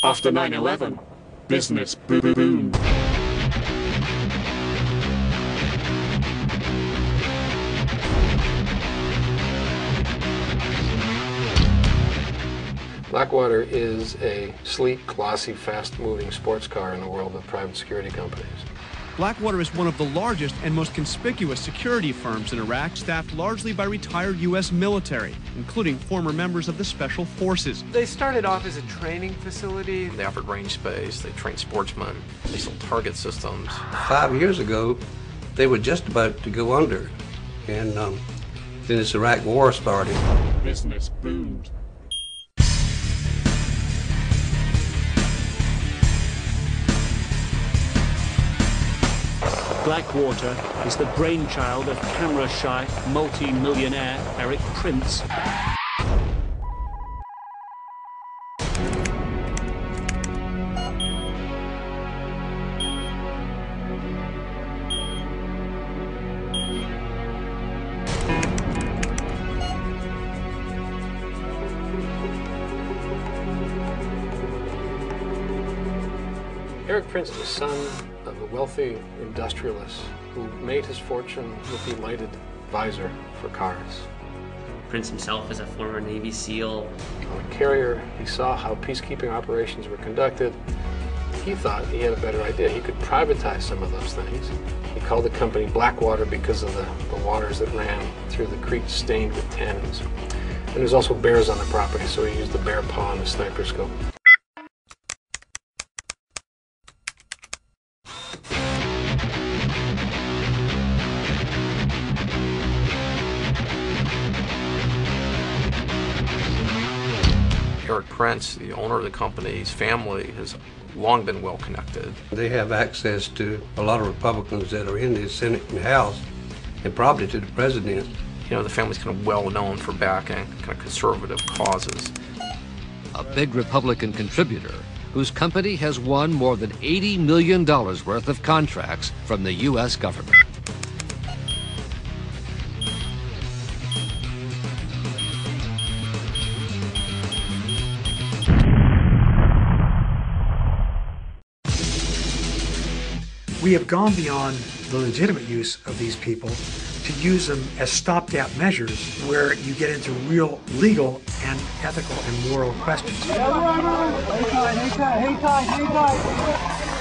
After 9/11, business boomed. Blackwater is a sleek, glossy, fast-moving sports car in the world of private security companies. Blackwater is one of the largest and most conspicuous security firms in Iraq, staffed largely by retired U.S. military, including former members of the Special Forces. They started off as a training facility. They offered range space, they trained sportsmen, they sold target systems. 5 years ago, they were just about to go under, and then this Iraq war started. Business boomed. Blackwater is the brainchild of camera-shy, multi-millionaire Eric Prince. Eric Prince is the son of a wealthy industrialist who made his fortune with the lighted visor for cars. Prince himself is a former Navy SEAL. On a carrier, he saw how peacekeeping operations were conducted. He thought he had a better idea. He could privatize some of those things. He called the company Blackwater because of the waters that ran through the creek stained with tannins. And there's also bears on the property, so he used the bear paw and the sniper scope. Eric Prince, the owner of the company's family, has long been well connected. They have access to a lot of Republicans that are in the Senate and House, and probably to the president. You know, the family's kind of well known for backing kind of conservative causes. A big Republican contributor whose company has won more than $80 million worth of contracts from the U.S. government. We have gone beyond the legitimate use of these people to use them as stopgap measures where you get into real legal and ethical and moral questions. Hey,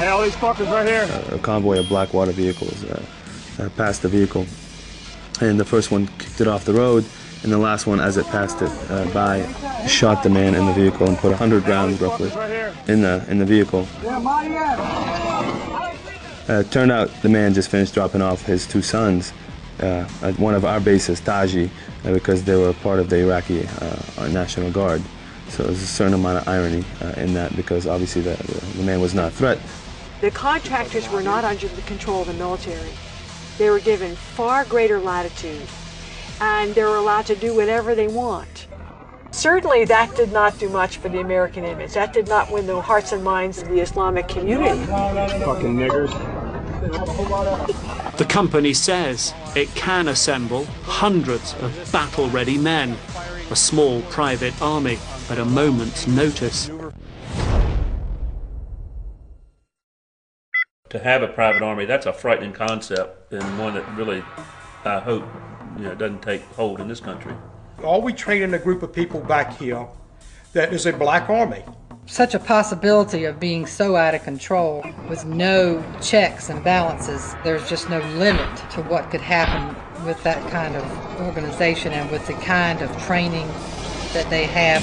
all these fuckers right here. A convoy of Blackwater vehicles passed the vehicle, and the first one kicked it off the road, and the last one, as it passed it by, shot the man in the vehicle and put 100 rounds roughly in the vehicle. Turned out the man just finished dropping off his two sons at one of our bases, Taji, because they were part of the Iraqi National Guard. So there's a certain amount of irony in that, because obviously the man was not a threat. The contractors were not under the control of the military. They were given far greater latitude, and they were allowed to do whatever they want. Certainly that did not do much for the American image. That did not win the hearts and minds of the Islamic community. Fucking niggers. The company says it can assemble hundreds of battle-ready men, a small private army at a moment's notice. To have a private army, that's a frightening concept, and one that really, I hope, doesn't take hold in this country. All we train in a group of people back here that is a black army. Such a possibility of being so out of control with no checks and balances, there's just no limit to what could happen with that kind of organization and with the kind of training that they have.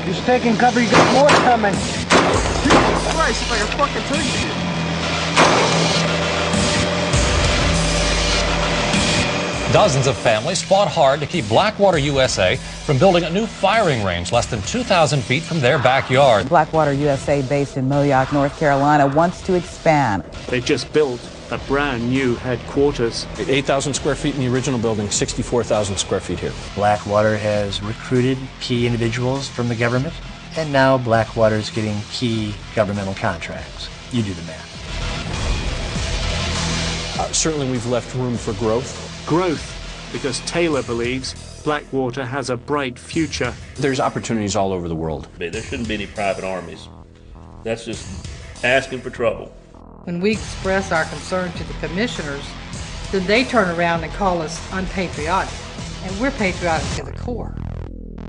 Just taking cover, you got more coming. Jesus Christ, if I can fucking tell you. Dozens of families fought hard to keep Blackwater USA from building a new firing range less than 2,000 feet from their backyard. Blackwater USA, based in Millioc, North Carolina, wants to expand. They just built a brand new headquarters. 8,000 square feet in the original building, 64,000 square feet here. Blackwater has recruited key individuals from the government, and now Blackwater is getting key governmental contracts. You do the math. Certainly we've left room for growth. Growth, because Taylor believes Blackwater has a bright future. There's opportunities all over the world. There shouldn't be any private armies. That's just asking for trouble. When we express our concern to the commissioners, then they turn around and call us unpatriotic. And we're patriotic to the core.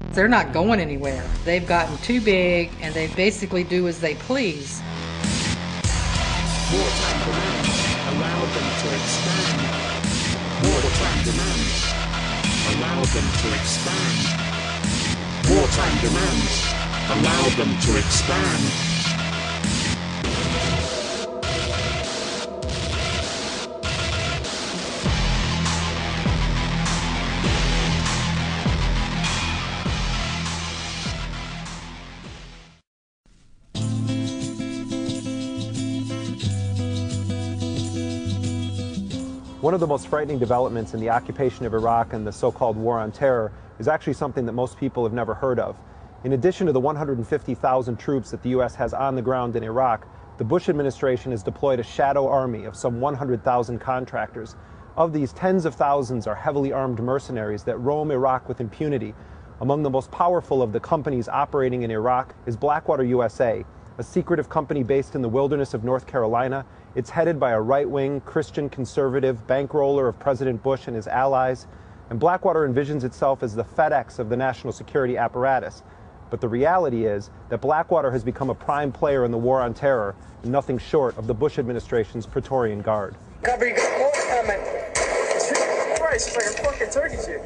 They're not going anywhere. They've gotten too big, and they basically do as they please. Wartime demands allow them to expand. Wartime demands allow them to expand. Wartime demands allow them to expand. One of the most frightening developments in the occupation of Iraq and the so-called war on terror is actually something that most people have never heard of. In addition to the 150,000 troops that the U.S. has on the ground in Iraq, the Bush administration has deployed a shadow army of some 100,000 contractors. Of these, tens of thousands are heavily armed mercenaries that roam Iraq with impunity. Among the most powerful of the companies operating in Iraq is Blackwater USA, a secretive company based in the wilderness of North Carolina. It's headed by a right-wing, Christian conservative bankroller of President Bush and his allies. And Blackwater envisions itself as the FedEx of the national security apparatus. But the reality is that Blackwater has become a prime player in the war on terror, and nothing short of the Bush administration's Praetorian Guard. Cover, you got more coming. Jesus Christ, it's like a fucking turkey shit.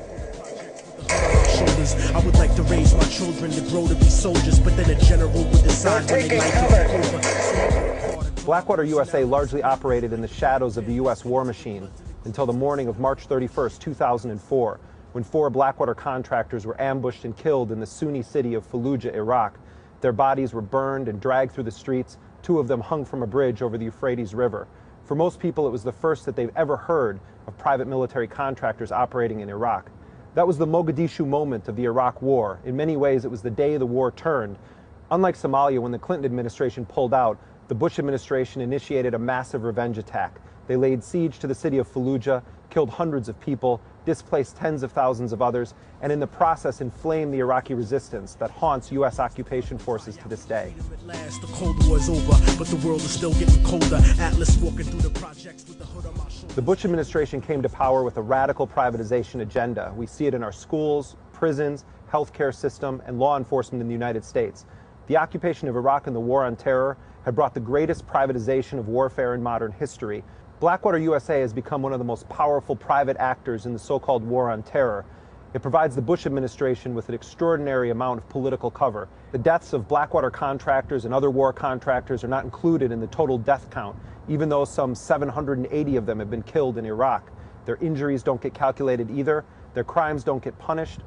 I would like to raise my children to grow to be soldiers, but then a general would decide when they like it over. Blackwater USA largely operated in the shadows of the U.S. war machine until the morning of March 31st, 2004, when 4 Blackwater contractors were ambushed and killed in the Sunni city of Fallujah, Iraq. Their bodies were burned and dragged through the streets, 2 of them hung from a bridge over the Euphrates River. For most people, it was the first that they've ever heard of private military contractors operating in Iraq. That was the Mogadishu moment of the Iraq War. In many ways, it was the day the war turned. Unlike Somalia, when the Clinton administration pulled out, the Bush administration initiated a massive revenge attack. They laid siege to the city of Fallujah, killed hundreds of people, displaced tens of thousands of others, and in the process inflamed the Iraqi resistance that haunts U.S. occupation forces to this day. The Cold War's over, but the world is still getting colder. Atlas walking through the projects with the hood on my shoulder. The Bush administration came to power with a radical privatization agenda. We see it in our schools, prisons, healthcare system, and law enforcement in the United States. The occupation of Iraq and the war on terror had brought the greatest privatization of warfare in modern history. Blackwater USA has become one of the most powerful private actors in the so-called war on terror. It provides the Bush administration with an extraordinary amount of political cover. The deaths of Blackwater contractors and other war contractors are not included in the total death count, even though some 780 of them have been killed in Iraq. Their injuries don't get calculated either. Their crimes don't get punished.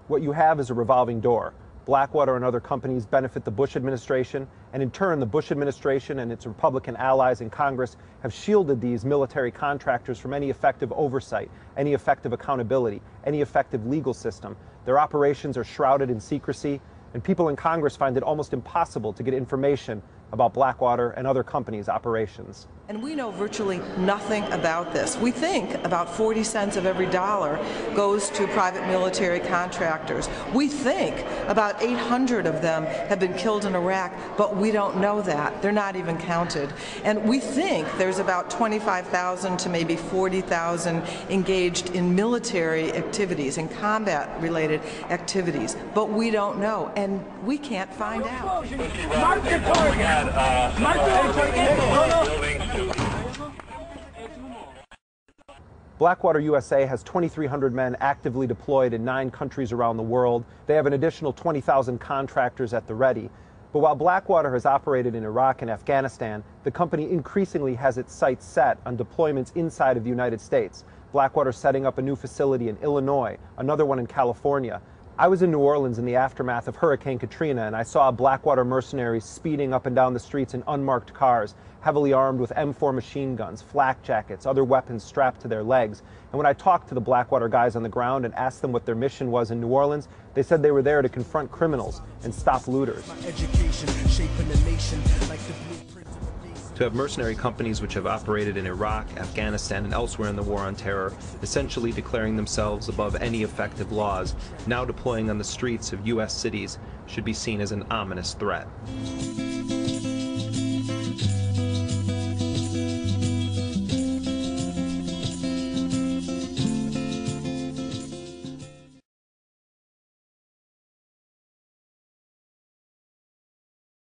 What you have is a revolving door. Blackwater and other companies benefit the Bush administration, and in turn, the Bush administration and its Republican allies in Congress have shielded these military contractors from any effective oversight, any effective accountability, any effective legal system. Their operations are shrouded in secrecy, and people in Congress find it almost impossible to get information about Blackwater and other companies' operations. And we know virtually nothing about this. We think about 40 cents of every dollar goes to private military contractors. We think about 800 of them have been killed in Iraq, but we don't know that. They're not even counted. And we think there's about 25,000 to maybe 40,000 engaged in military activities, in combat-related activities, but we don't know, and we can't find out. Blackwater USA has 2,300 men actively deployed in 9 countries around the world. They have an additional 20,000 contractors at the ready. But while Blackwater has operated in Iraq and Afghanistan, the company increasingly has its sights set on deployments inside of the United States. Blackwater setting up a new facility in Illinois, another one in California. I was in New Orleans in the aftermath of Hurricane Katrina, and I saw Blackwater mercenaries speeding up and down the streets in unmarked cars, heavily armed with M4 machine guns, flak jackets, other weapons strapped to their legs. And when I talked to the Blackwater guys on the ground and asked them what their mission was in New Orleans, they said they were there to confront criminals and stop looters. To have mercenary companies which have operated in Iraq, Afghanistan, and elsewhere in the war on terror, essentially declaring themselves above any effective laws, now deploying on the streets of U.S. cities, should be seen as an ominous threat.